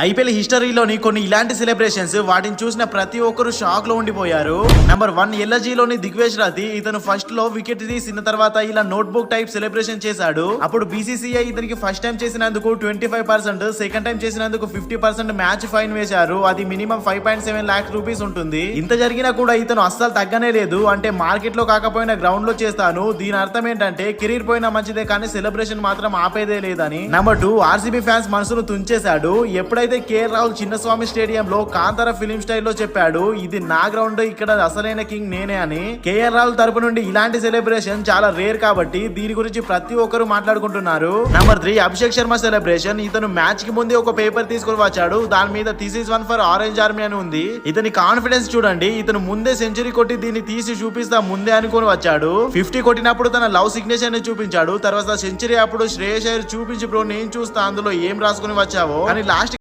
IPL హిస్టరీలోని కొన్ని ఇలాంటి celebrations వాటిని చూసిన ప్రతి ఒక్కరు షాక్ లో ఉండిపోయారు. నెంబర్ 1 ఎల్ఎస్జీలోని దిగ్వేష్ రాథి ఇతను ఫస్ట్ లో వికెట్ తీసిన తర్వాత ఇలా నోట్బుక్ టైప్ సెలబ్రేషన్ చేశాడు. అప్పుడు బీసీసీఐ ఇతనికి ఫస్ట్ టైం చేసినందుకు 25%, సెకండ్ టైం చేసినందుకు 50% మ్యాచ్ ఫైన్ వేశారు. అది మినిమం 5.7 లాక్స్ రూపీస్ ఉంటుంది. ఇంత జరిగినా కూడా ఇతను అస్సలు తగ్గనే లేదు. అంటే మార్కెట్ లో కాకపోయినా గ్రౌండ్ లో చేస్తాను. దీని అర్థం ఏంటంటే కెరీర్ పోయినా మంచిదే కానీ సెలబ్రేషన్ మాత్రం ఆపేదే లేదని. నెంబర్ 2 ఆర్సీబీ ఫ్యాన్స్ మనసును తుంచేశాడు. ఎప్పుడైతే కేఎల్ రాహుల్ చిన్నస్వామి స్టేడియం లో కాంతార ఫిలిం స్టైల్లో చెప్పాడు, ఇది నా గ్రౌండ్, ఇక్కడ అసలైన కింగ్ నేనే అని. కేఎల్ రాహుల్ తరపు నుండి ఇలాంటి సెలబ్రేషన్ చాలా రేర్ కాబట్టి దీని గురించి ప్రతి ఒక్కరు మాట్లాడుకుంటున్నారు. Number 3 Abhishek Sharma celebration. ఇతను మ్యాచ్ కి ముందే ఒక పేపర్ తీసుకొని వచ్చాడు. దాని మీద this is one for orange army అని ఉంది. ఇతని కాన్ఫిడెన్స్ చూడండి. ఇతను ముందే సెంచరీ కొట్టి దీన్ని తీసి చూపిస్తా ముందే అనుకొని వచ్చాడు. 50 కొట్టినప్పుడు తన లవ్ సిగ్నేచర్ ని చూపించాడు. తర్వాత సెంచరీ అప్పుడు శ్రేయస్ అయ్యర్ చూపించి బ్రో నేను చూస్తా అందులో ఏం రాసుకుని వచ్చావో అని లాస్ట్